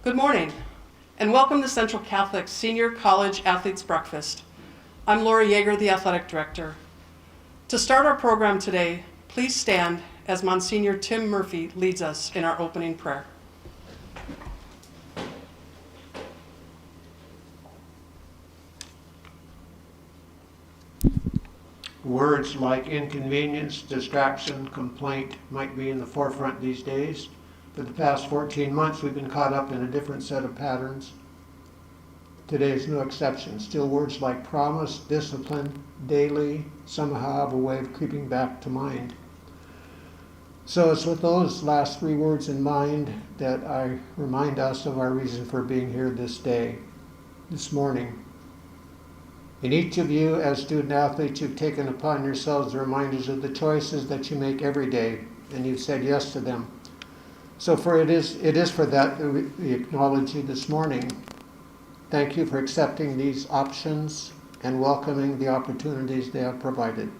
Good morning, and welcome to Central Catholic Senior College Athletes Breakfast. I'm Laura Yeager, the Athletic Director. To start our program today, please stand as Monsignor Tim Murphy leads us in our opening prayer. Words like inconvenience, distraction, complaint might be in the forefront these days. For the past 14 months, we've been caught up in a different set of patterns. Today is no exception. Still, words like promise, discipline, daily, somehow have a way of creeping back to mind. So it's with those last three words in mind that I remind us of our reason for being here this morning. In each of you, as student athletes, you've taken upon yourselves the reminders of the choices that you make every day, and you've said yes to them. So it is for that we acknowledge you this morning. Thank you for accepting these options and welcoming the opportunities they have provided.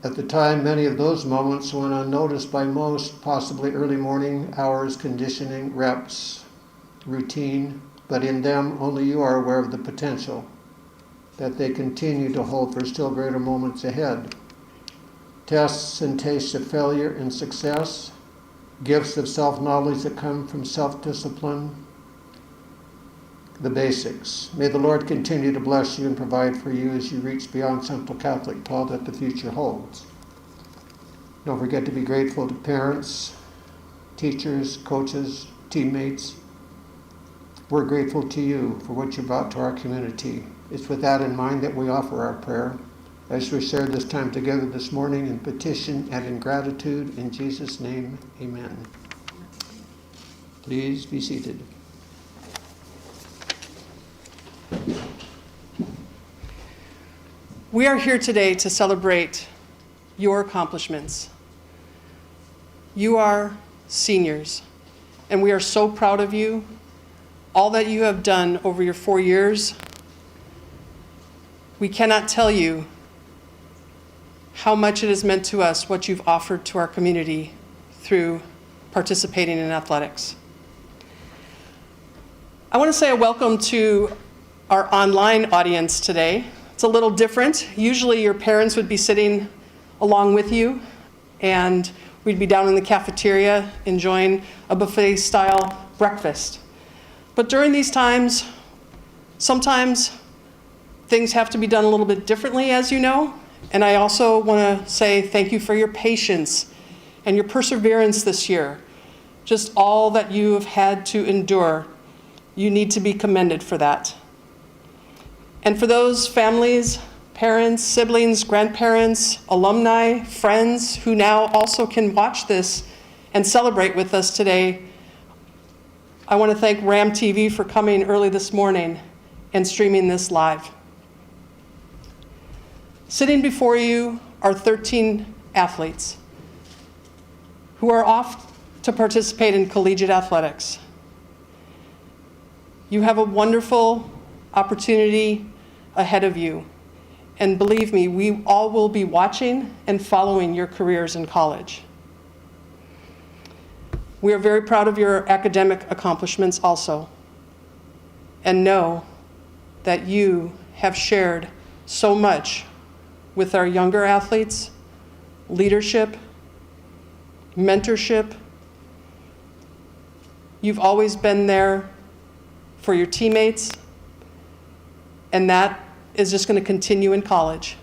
At the time, many of those moments went unnoticed by most, possibly early morning hours, conditioning, reps, routine, but in them only you are aware of the potential that they continue to hold for still greater moments ahead. Tests and tastes of failure and success, gifts of self-knowledge that come from self-discipline, the basics. May the Lord continue to bless you and provide for you as you reach beyond Central Catholic all that the future holds. Don't forget to be grateful to parents, teachers, coaches, teammates. We're grateful to you for what you brought to our community. It's with that in mind that we offer our prayer as we share this time together this morning in petition and in gratitude. In Jesus' name, amen. Please be seated. We are here today to celebrate your accomplishments. You are seniors, and we are so proud of you. All that you have done over your 4 years, we cannot tell you how much it has meant to us what you've offered to our community through participating in athletics. I want to say a welcome to our online audience today. It's a little different. Usually your parents would be sitting along with you, and we'd be down in the cafeteria enjoying a buffet-style breakfast. But during these times, sometimes things have to be done a little bit differently, as you know. And I also want to say thank you for your patience and your perseverance this year. Just all that you have had to endure. You need to be commended for that. And for those families, parents, siblings, grandparents, alumni, friends who now also can watch this and celebrate with us today, I want to thank RAM TV for coming early this morning and streaming this live. Sitting before you are 13 athletes who are off to participate in collegiate athletics. You have a wonderful opportunity ahead of you. And believe me, we all will be watching and following your careers in college. We are very proud of your academic accomplishments also, and know that you have shared so much with our younger athletes, leadership, mentorship. You've always been there for your teammates, and that is just going to continue in college.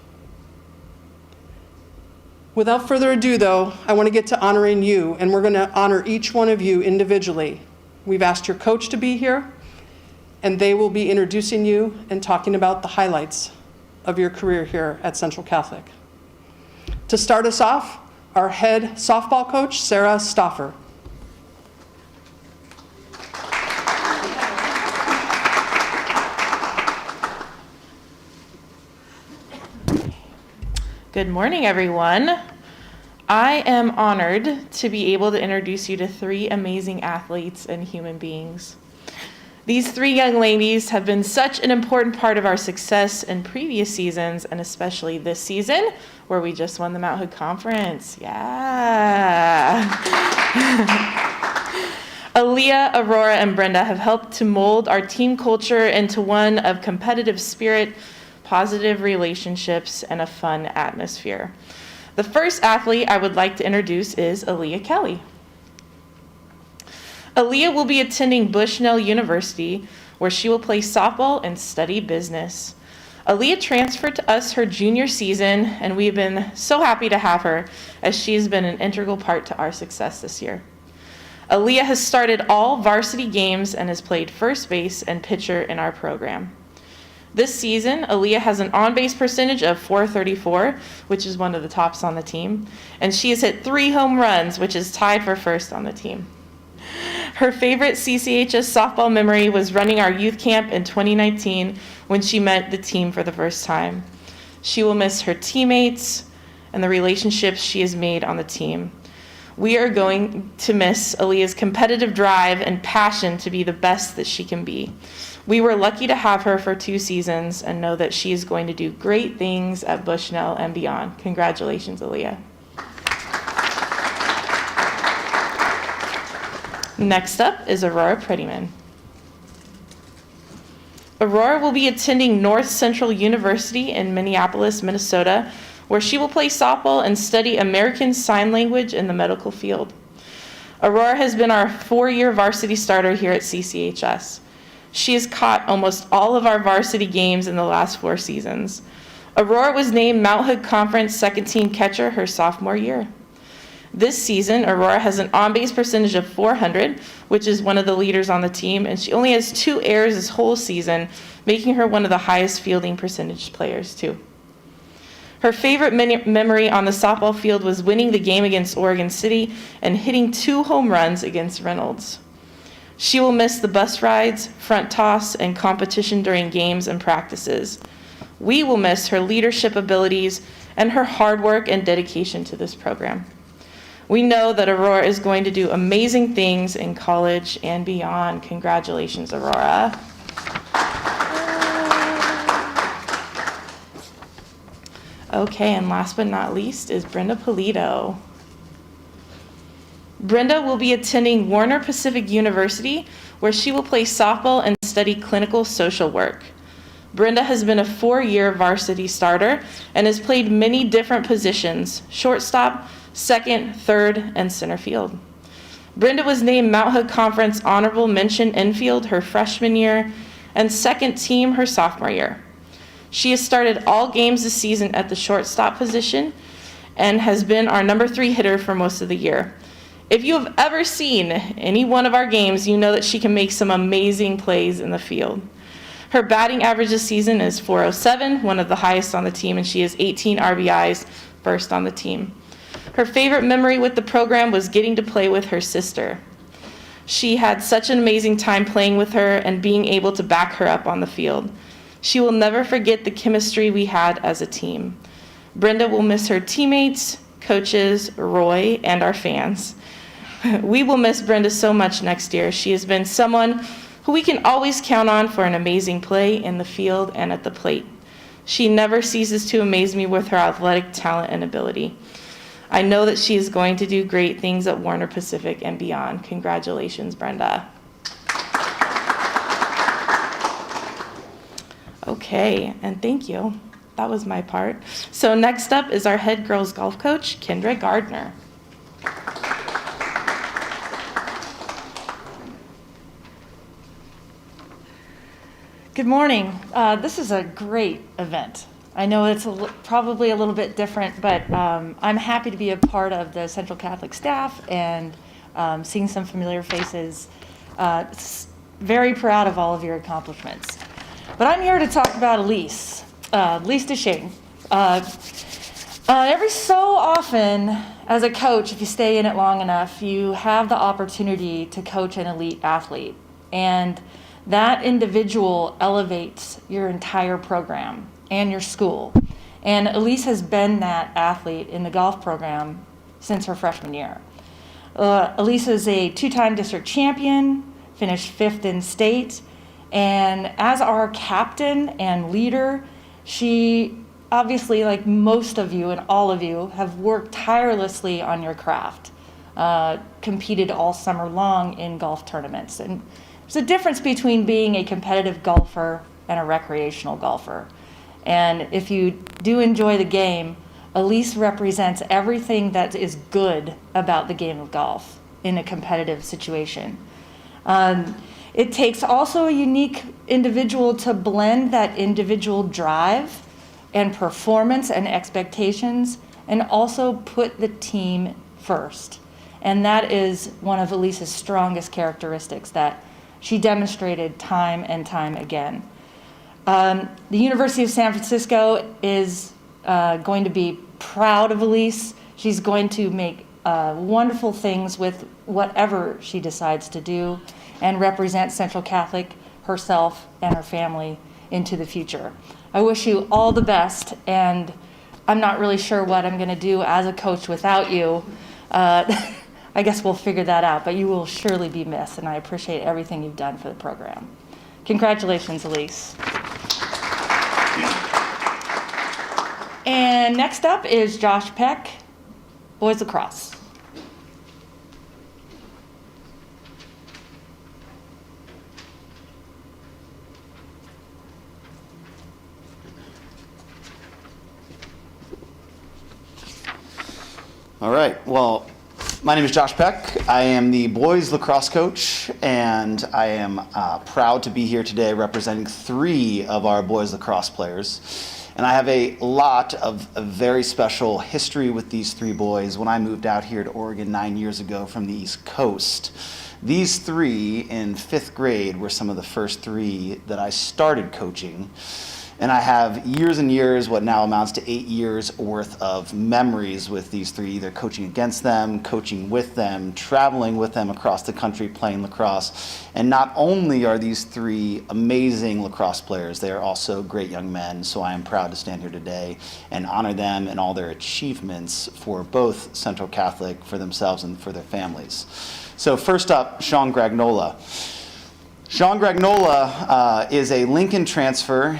Without further ado, though, I want to get to honoring you, and we're going to honor each one of you individually. We've asked your coach to be here, and they will be introducing you and talking about the highlights of your career here at Central Catholic. To start us off, our head softball coach, Sarah Stoffer. Good morning, everyone. I am honored to be able to introduce you to three amazing athletes and human beings. These three young ladies have been such an important part of our success in previous seasons, and especially this season, where we just won the Mount Hood Conference. Yeah. Aaliyah, Aurora, and Brenda have helped to mold our team culture into one of competitive spirit, positive relationships, and a fun atmosphere. The first athlete I would like to introduce is Aaliyah Kelly. Aaliyah will be attending Bushnell University, where she will play softball and study business. Aaliyah transferred to us her junior season, and we have been so happy to have her, as she has been an integral part to our success this year. Aaliyah has started all varsity games and has played first base and pitcher in our program. This season, Aaliyah has an on-base percentage of .434, which is one of the tops on the team, and she has hit 3 home runs, which is tied for first on the team. Her favorite CCHS softball memory was running our youth camp in 2019 when she met the team for the first time. She will miss her teammates and the relationships she has made on the team. We are going to miss Aaliyah's competitive drive and passion to be the best that she can be. We were lucky to have her for 2 seasons and know that she is going to do great things at Bushnell and beyond. Congratulations, Aaliyah. Next up is Aurora Prettyman. Aurora will be attending North Central University in Minneapolis, Minnesota, where she will play softball and study American Sign Language in the medical field. Aurora has been our 4-year varsity starter here at CCHS. She has caught almost all of our varsity games in the last 4 seasons. Aurora was named Mount Hood Conference second team catcher her sophomore year. This season, Aurora has an on-base percentage of .400, which is one of the leaders on the team, and she only has 2 errors this whole season, making her one of the highest fielding percentage players, too. Her favorite memory on the softball field was winning the game against Oregon City and hitting 2 home runs against Reynolds. She will miss the bus rides, front toss, and competition during games and practices. We will miss her leadership abilities and her hard work and dedication to this program. We know that Aurora is going to do amazing things in college and beyond. Congratulations, Aurora. Okay, and last but not least is Brenda Polito. Brenda will be attending Warner Pacific University, where she will play softball and study clinical social work. Brenda has been a 4-year varsity starter and has played many different positions: shortstop, second, third, and center field. Brenda was named Mount Hood Conference Honorable Mention Infield her freshman year and second team her sophomore year. She has started all games this season at the shortstop position and has been our number 3 hitter for most of the year. If you have ever seen any one of our games, you know that she can make some amazing plays in the field. Her batting average this season is .407, one of the highest on the team, and she has 18 RBIs, first on the team. Her favorite memory with the program was getting to play with her sister. She had such an amazing time playing with her and being able to back her up on the field. She will never forget the chemistry we had as a team. Brenda will miss her teammates, coaches, Roy, and our fans. We will miss Brenda so much next year. She has been someone who we can always count on for an amazing play in the field and at the plate. She never ceases to amaze me with her athletic talent and ability. I know that she is going to do great things at Warner Pacific and beyond. Congratulations, Brenda. Okay, and thank you. That was my part. So next up is our head girls golf coach, Kendra Gardner. Good morning. This is a great event. I know it's probably a little bit different, but I'm happy to be a part of the Central Catholic staff and seeing some familiar faces. Very proud of all of your accomplishments. But I'm here to talk about Elise Deschamps. Every so often, as a coach, if you stay in it long enough, you have the opportunity to coach an elite athlete. And that individual elevates your entire program and your school. And Elise has been that athlete in the golf program since her freshman year. Elise is a 2-time district champion, finished 5th in state, and as our captain and leader, she obviously, like most of you and all of you, have worked tirelessly on your craft. competed all summer long in golf tournaments. And there's a difference between being a competitive golfer and a recreational golfer. And if you do enjoy the game, Elise represents everything that is good about the game of golf in a competitive situation. It takes also a unique individual to blend that individual drive and performance and expectations, and also put the team first. And that is one of Elise's strongest characteristics that she demonstrated time and time again. The University of San Francisco is going to be proud of Elise. She's going to make wonderful things with whatever she decides to do, and represent Central Catholic, herself, and her family into the future. I wish you all the best, and I'm not really sure what I'm going to do as a coach without you. I guess we'll figure that out, but you will surely be missed, and I appreciate everything you've done for the program. Congratulations, Elise. And next up is Josh Peck, boys lacrosse. All right, well, my name is Josh Peck. I am the boys lacrosse coach, and I am proud to be here today representing 3 of our boys lacrosse players. And I have a lot of a very special history with these 3 boys. When I moved out here to Oregon 9 years ago from the East Coast, these 3 in 5th grade were some of the first 3 that I started coaching. And I have years and years, what now amounts to 8 years worth of memories with these 3, either coaching against them, coaching with them, traveling with them across the country playing lacrosse. And not only are these 3 amazing lacrosse players, they are also great young men. So I am proud to stand here today and honor them and all their achievements for both Central Catholic, for themselves, and for their families. So first up, Sean Gragnola. Sean Gragnola is a Lincoln transfer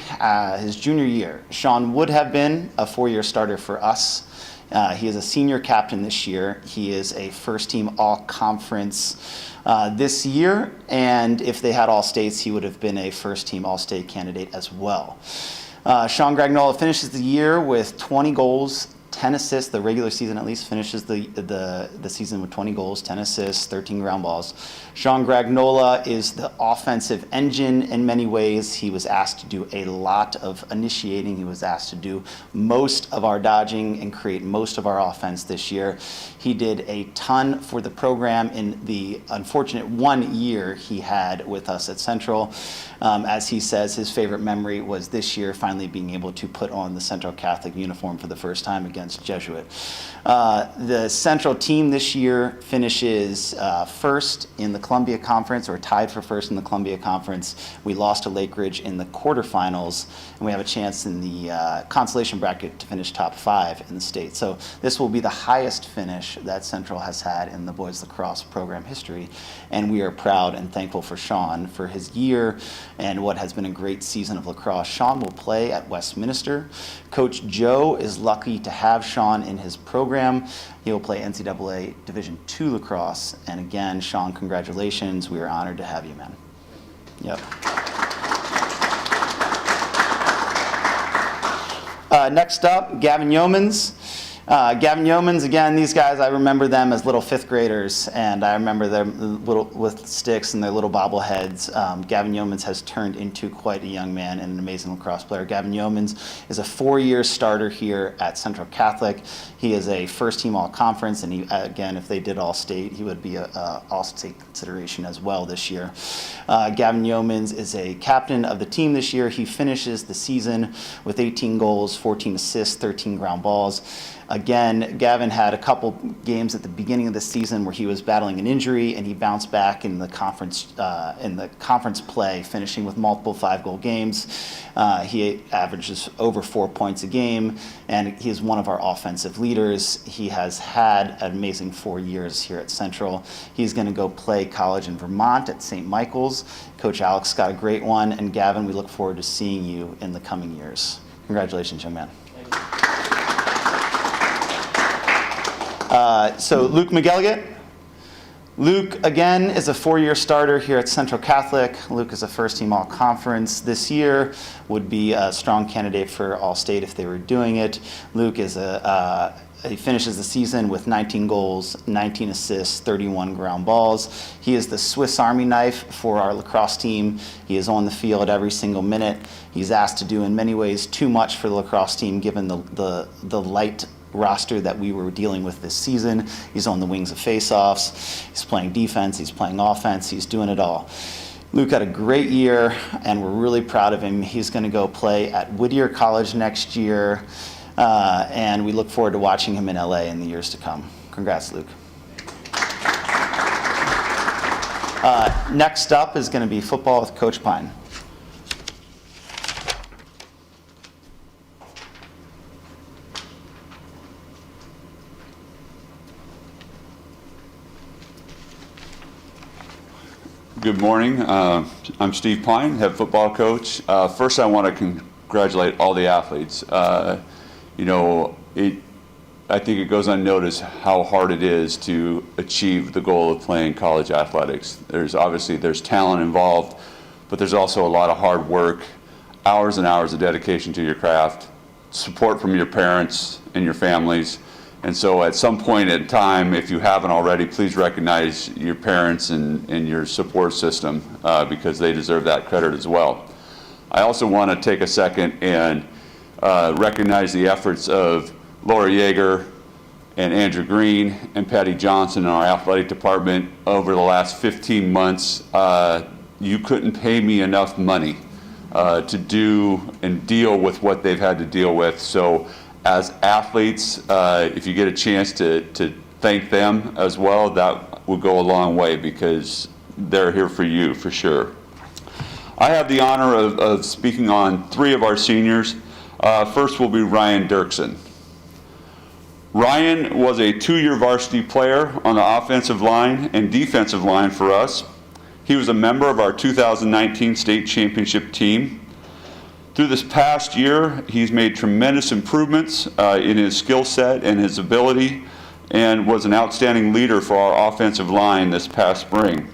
his junior year. Sean would have been a 4-year starter for us. He is a senior captain this year. He is a first-team all-conference this year, and if they had all states, he would have been a first-team all-state candidate as well. Sean Gragnola finishes the year with 20 goals, 10 assists, the regular season at least, finishes the season with 20 goals, 10 assists, 13 ground balls. Sean Gragnola is the offensive engine in many ways. He was asked to do a lot of initiating. He was asked to do most of our dodging and create most of our offense this year. He did a ton for the program in the unfortunate 1 year he had with us at Central. As he says, his favorite memory was this year finally being able to put on the Central Catholic uniform for the first time against Jesuit. The Central team this year finishes first in the Columbia Conference, or tied for first in the Columbia Conference. We lost to Lake Ridge in the quarterfinals, and we have a chance in the consolation bracket to finish top 5 in the state. So this will be the highest finish that Central has had in the boys lacrosse program history, and we are proud and thankful for Sean for his year and what has been a great season of lacrosse. Sean will play at Westminster. Coach Joe is lucky to have Sean in his program. He will play NCAA Division II lacrosse. And again, Sean, congratulations. We are honored to have you, man. Yep. Next up, Gavin Yeomans. Gavin Yeomans, again, these guys, I remember them as little 5th graders, and I remember them little with sticks and their little bobbleheads. Gavin Yeomans has turned into quite a young man and an amazing lacrosse player. Gavin Yeomans is a 4-year starter here at Central Catholic. He is a first-team all-conference, and he, again, if they did all-state, he would be an all-state consideration as well this year. Gavin Yeomans is a captain of the team this year. He finishes the season with 18 goals, 14 assists, 13 ground balls. Again, Gavin had a couple games at the beginning of the season where he was battling an injury, and he bounced back in the conference play, finishing with multiple 5-goal games. He averages over 4 points a game, and he is one of our offensive leaders. He has had an amazing 4 years here at Central. He's going to go play college in Vermont at St. Michael's. Coach Alex got a great one, and Gavin, we look forward to seeing you in the coming years. Congratulations, young man. So Luke McGilligan. Luke, again, is a four-year starter here at Central Catholic. Luke is a first-team all-conference this year, would be a strong candidate for All-State if they were doing it. Luke is he finishes the season with 19 goals, 19 assists, 31 ground balls. He is the Swiss Army knife for our lacrosse team. He is on the field every single minute. He's asked to do, in many ways, too much for the lacrosse team given the light roster that we were dealing with this season. He's on the wings of faceoffs. He's playing defense. He's playing offense. He's doing it all. Luke had a great year, and we're really proud of him. He's going to go play at Whittier College next year, and we look forward to watching him in LA in the years to come. Congrats, Luke. Next up is going to be football with Coach Pine. Good morning. I'm Steve Pine, head football coach. First, I want to congratulate all the athletes. I think it goes unnoticed how hard it is to achieve the goal of playing college athletics. There's talent involved, but there's also a lot of hard work, hours and hours of dedication to your craft, support from your parents and your families. And so at some point in time, if you haven't already, please recognize your parents and your support system because they deserve that credit as well. I also want to take a second and recognize the efforts of Laura Yeager and Andrew Green and Patty Johnson in our athletic department over the last 15 months. You couldn't pay me enough money to do and deal with what they've had to deal with. So as athletes, if you get a chance to thank them as well, that will go a long way because they're here for you, for sure. I have the honor of speaking on three of our seniors. First will be Ryan Dirksen. Ryan was a 2-year varsity player on the offensive line and defensive line for us. He was a member of our 2019 state championship team. Through this past year, he's made tremendous improvements in his skill set and his ability, and was an outstanding leader for our offensive line this past spring.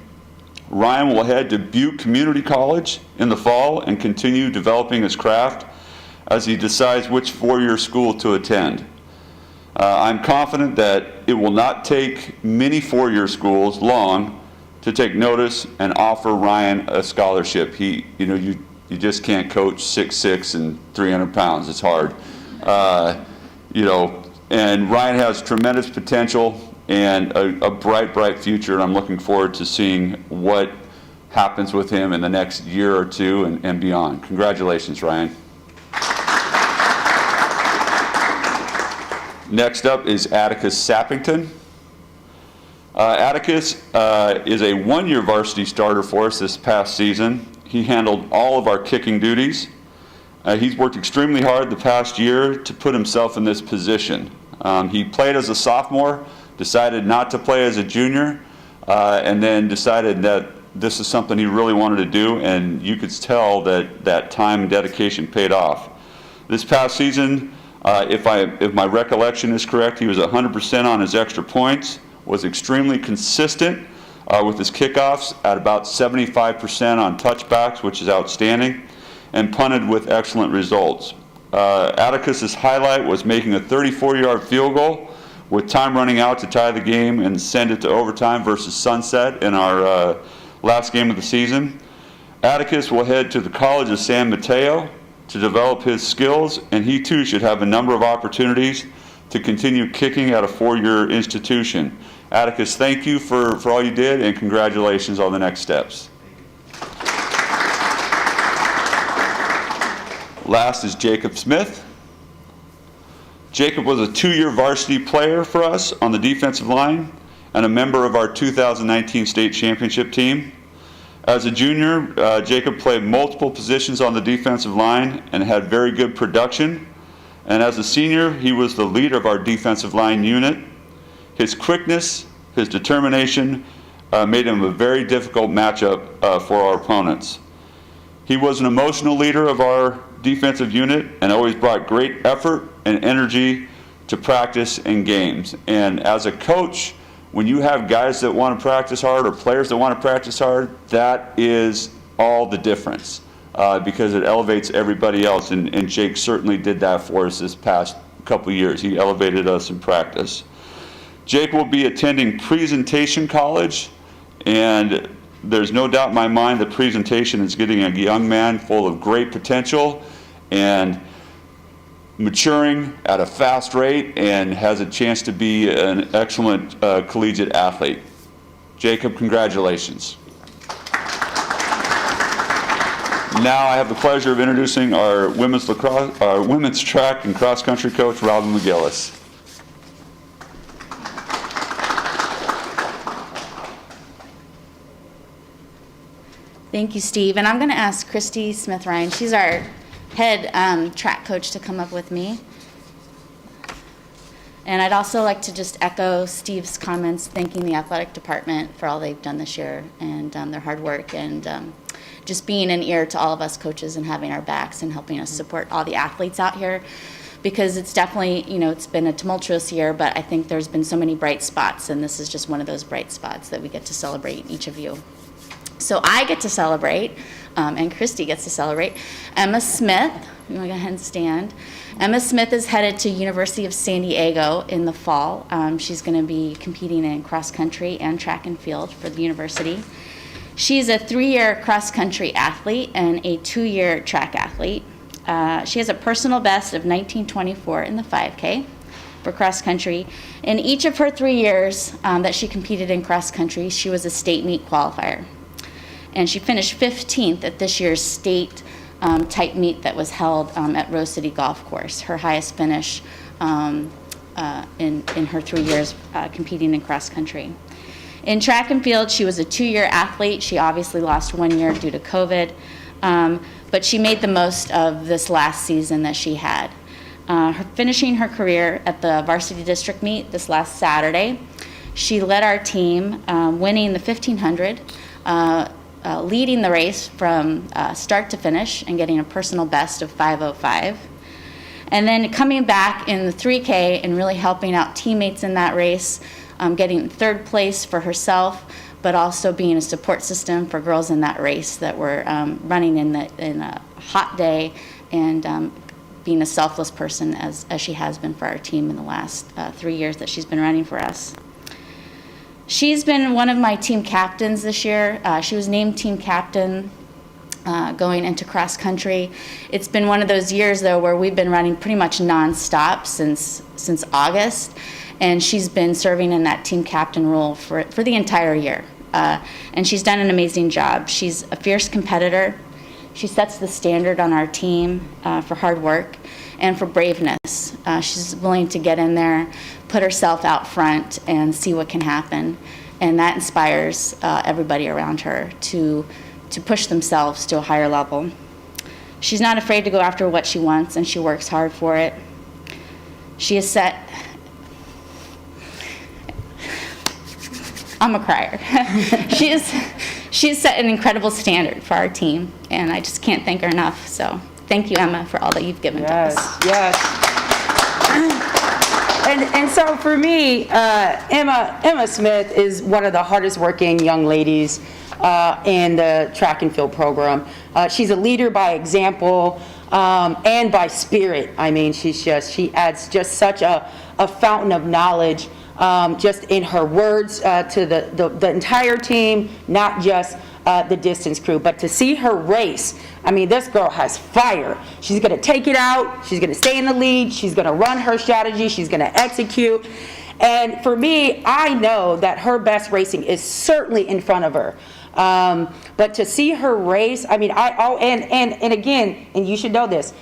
Ryan will head to Butte Community College in the fall and continue developing his craft as he decides which four-year school to attend. I'm confident that it will not take many four-year schools long to take notice and offer Ryan a scholarship. You just can't coach 6'6" and 300 pounds. It's hard. And Ryan has tremendous potential and a bright future. And I'm looking forward to seeing what happens with him in the next year or two and beyond. Congratulations, Ryan. Next up is Atticus Sappington. Atticus is a 1-year varsity starter for us this past season. He handled all of our kicking duties. He's worked extremely hard the past year to put himself in this position. He played as a sophomore, decided not to play as a junior, and then decided that this is something he really wanted to do, and you could tell that time and dedication paid off. This past season, if my recollection is correct, he was 100% on his extra points, was extremely consistent with his kickoffs at about 75% on touchbacks, which is outstanding, and punted with excellent results. Atticus's highlight was making a 34-yard field goal with time running out to tie the game and send it to overtime versus Sunset in our last game of the season. Atticus will head to the College of San Mateo to develop his skills, and he too should have a number of opportunities to continue kicking at a 4-year institution. Atticus, thank you for all you did, and congratulations on the next steps. Last is Jacob Smith. Jacob was a 2-year varsity player for us on the defensive line and a member of our 2019 state championship team. As a junior, Jacob played multiple positions on the defensive line and had very good production. And as a senior, he was the leader of our defensive line unit. His quickness, his determination made him a very difficult matchup for our opponents. He was an emotional leader of our defensive unit and always brought great effort and energy to practice and games. And as a coach, when you have guys that want to practice hard or players that want to practice hard, that is all the difference because it elevates everybody else. And Jake certainly did that for us this past couple years. He elevated us in practice. Jake will be attending Presentation College, and there's no doubt in my mind that Presentation is getting a young man full of great potential and maturing at a fast rate and has a chance to be an excellent collegiate athlete. Jacob, congratulations. Now I have the pleasure of introducing our women's track and cross country coach, Robin McGillis. Thank you, Steve. And I'm going to ask Christy Smith-Ryan. She's our head track coach to come up with me. And I'd also like to just echo Steve's comments, thanking the athletic department for all they've done this year and their hard work and just being an ear to all of us coaches and having our backs and helping us support all the athletes out here. Because it's definitely, it's been a tumultuous year, but I think there's been so many bright spots, and this is just one of those bright spots that we get to celebrate, each of you. So I get to celebrate, and Christy gets to celebrate. Emma Smith, you want to go ahead and stand. Emma Smith is headed to University of San Diego in the fall. She's going to be competing in cross country and track and field for the university. She's a 3-year cross country athlete and a 2-year track athlete. She has a personal best of 19:24 in the 5K for cross country. In each of her 3 years that she competed in cross country, she was a state meet qualifier. And she finished 15th at this year's state type meet that was held at Rose City Golf Course, her highest finish in her 3 years competing in cross country. In track and field, she was a 2-year athlete. She obviously lost 1 year due to COVID, but she made the most of this last season that she had. Finishing her career at the Varsity District meet this last Saturday, she led our team, winning the 1500, leading the race from start to finish and getting a personal best of 5:05. And then coming back in the 3K and really helping out teammates in that race, getting 3rd place for herself, but also being a support system for girls in that race that were running in a hot day and being a selfless person as she has been for our team in the last 3 years that she's been running for us. She's been one of my team captains this year. She was named team captain going into cross country. It's been one of those years though where we've been running pretty much nonstop since August, and she's been serving in that team captain role for the entire year. And she's done an amazing job. She's a fierce competitor. She sets the standard on our team for hard work and for braveness. She's willing to get in there, put herself out front, and see what can happen. And that inspires everybody around her to push themselves to a higher level. She's not afraid to go after what she wants, and she works hard for it. She has set... I'm a crier. She's set an incredible standard for our team, and I just can't thank her enough. So thank you, Emma, for all that you've given to us. Yes. And so for me, Emma Smith is one of the hardest working young ladies in the track and field program. She's a leader by example and by spirit. I mean, she adds just such a fountain of knowledge just in her words to the entire team, not just the distance crew. But to see her race, I mean, this girl has fire. She's going to take it out. She's going to stay in the lead. She's going to run her strategy. She's going to execute. And for me, I know that her best racing is certainly in front of her. But to see her race, I mean, and again, and you should know this,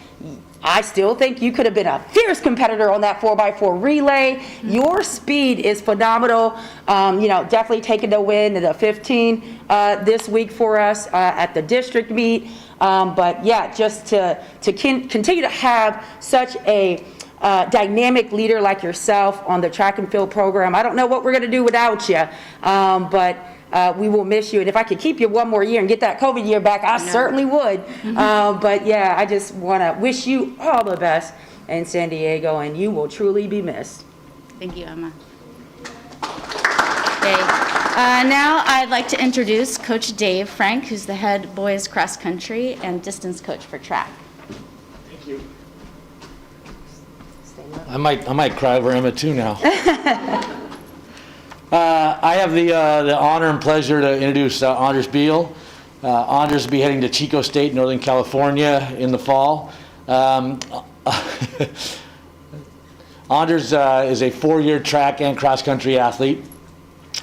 I still think you could have been a fierce competitor on that 4x4 relay. Your speed is phenomenal. Definitely taking the win in the 15 this week for us at the district meet. But yeah, just to continue to have such a dynamic leader like yourself on the track and field program. I don't know what we're going to do without you, but we will miss you. And if I could keep you one more year and get that COVID year back, I certainly would. But yeah, I just want to wish you all the best in San Diego, and you will truly be missed. Thank you, Emma. Day. Now I'd like to introduce Coach Dave Frank, who's the head boys cross country and distance coach for track. Thank you. I might cry over Emma too now. I have the honor and pleasure to introduce Anders Beal. Anders will be heading to Chico State, Northern California in the fall. Anders is a 4-year track and cross country athlete.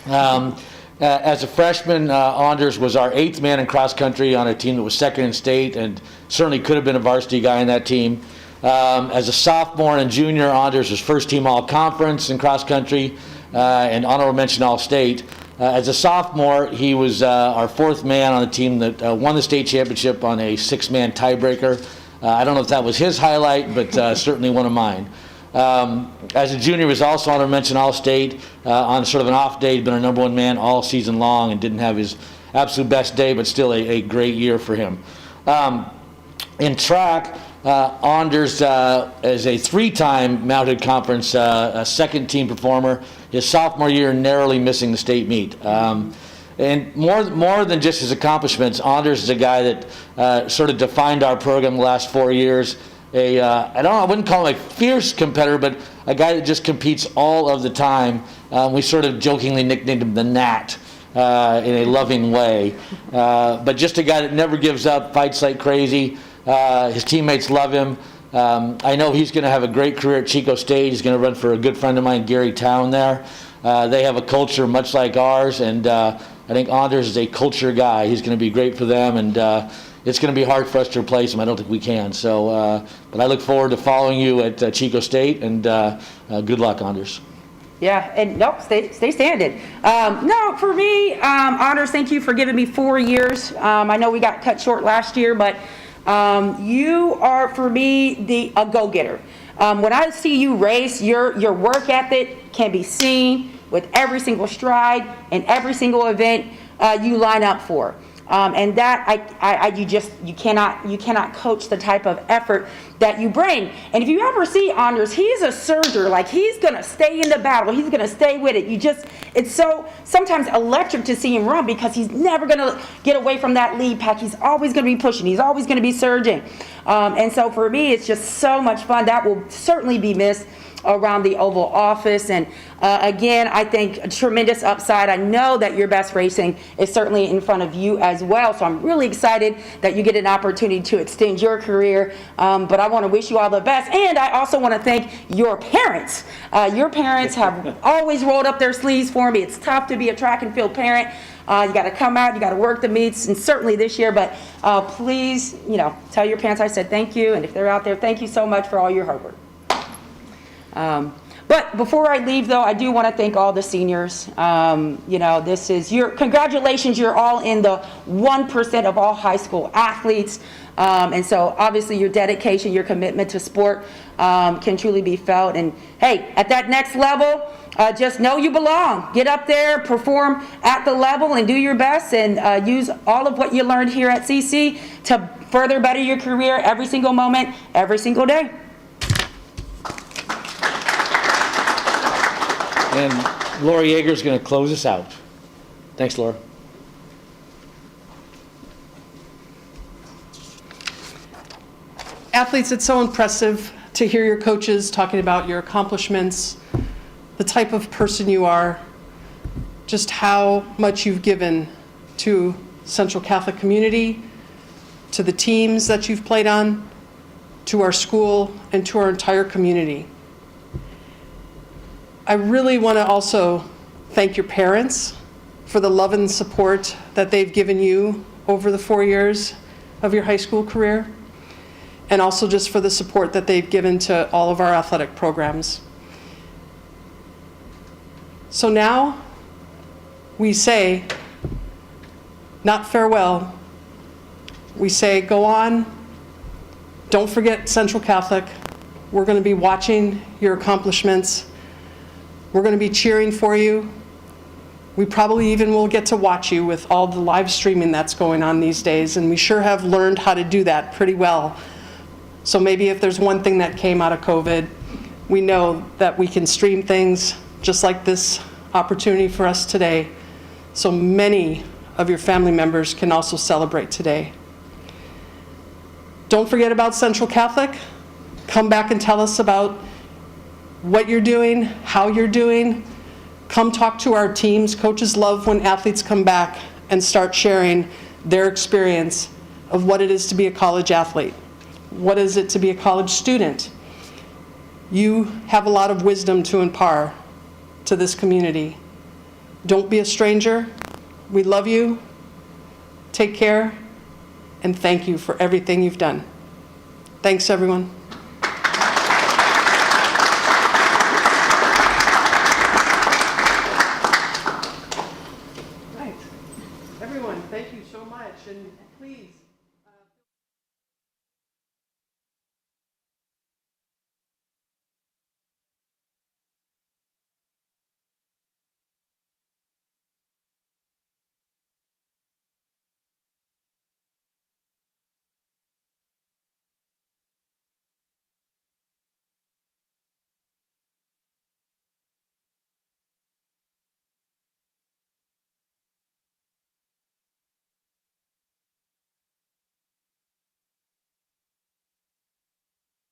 As a freshman, Anders was our 8th man in cross country on a team that was second in state and certainly could have been a varsity guy in that team. As a sophomore and junior, Anders was first team all conference in cross country and honorable mention all state. As a sophomore, he was our 4th man on the team that won the state championship on a 6-man tiebreaker. I don't know if that was his highlight, but certainly one of mine. As a junior, he was also honorable mention all state on sort of an off day. He'd been our number 1 man all season long and didn't have his absolute best day, but still a great year for him. In track, Anders is a 3-time mounted conference second team performer. His sophomore year, narrowly missing the state meet. And more than just his accomplishments, Anders is a guy that sort of defined our program the last 4 years. I wouldn't call him a fierce competitor, but a guy that just competes all of the time. We sort of jokingly nicknamed him the Gnat in a loving way. But just a guy that never gives up, fights like crazy. His teammates love him. I know he's going to have a great career at Chico State. He's going to run for a good friend of mine, Gary Town, there. They have a culture much like ours, and I think Anders is a culture guy. He's going to be great for them, and it's going to be hard for us to replace him. I don't think we can. So, but I look forward to following you at Chico State, and good luck, Anders. Yeah, and nope, stay standing. No, for me, Anders, thank you for giving me 4 years. I know we got cut short last year, but you are, for me, a go-getter. When I see you race, your work ethic can be seen with every single stride and every single event you line up for. And that you cannot coach the type of effort that you bring. And if you ever see Anders, he's a surger. Like, he's gonna stay in the battle. He's gonna stay with it. It's so sometimes electric to see him run because he's never gonna get away from that lead pack. He's always gonna be pushing. He's always gonna be surging. And so for me, it's just so much fun. That will certainly be missed around the Oval Office. And again, I think a tremendous upside. I know that your best racing is certainly in front of you as well. So I'm really excited that you get an opportunity to extend your career. But I want to wish you all the best. And I also want to thank your parents. Your parents have always rolled up their sleeves for me. It's tough to be a track and field parent. You got to come out, you got to work the meets, and certainly this year, but please, tell your parents I said thank you, and if they're out there, thank you so much for all your hard work. But before I leave, though, I do want to thank all the seniors. This is congratulations, you're all in the 1% of all high school athletes. And so obviously your dedication, your commitment to sport can truly be felt. And hey, at that next level, just know you belong. Get up there, perform at the level, and do your best, and use all of what you learned here at CC to further better your career every single moment, every single day. And Laura Yeager is going to close us out. Thanks, Laura. Athletes, it's so impressive to hear your coaches talking about your accomplishments, the type of person you are, just how much you've given to Central Catholic community, to the teams that you've played on, to our school, and to our entire community. I really want to also thank your parents for the love and support that they've given you over the 4 years of your high school career, and also just for the support that they've given to all of our athletic programs. So now we say, not farewell, we say go on, don't forget Central Catholic. We're going to be watching your accomplishments. We're going to be cheering for you. We probably even will get to watch you with all the live streaming that's going on these days, and we sure have learned how to do that pretty well. So maybe if there's one thing that came out of COVID, we know that we can stream things just like this opportunity for us today, so many of your family members can also celebrate today. Don't forget about Central Catholic. Come back and tell us about what you're doing, how you're doing. Come talk to our teams. Coaches love when athletes come back and start sharing their experience of what it is to be a college athlete. What is it to be a college student? You have a lot of wisdom to impart to this community. Don't be a stranger. We love you. Take care. And thank you for everything you've done. Thanks, everyone. Right. Everyone, thank you so much. And please,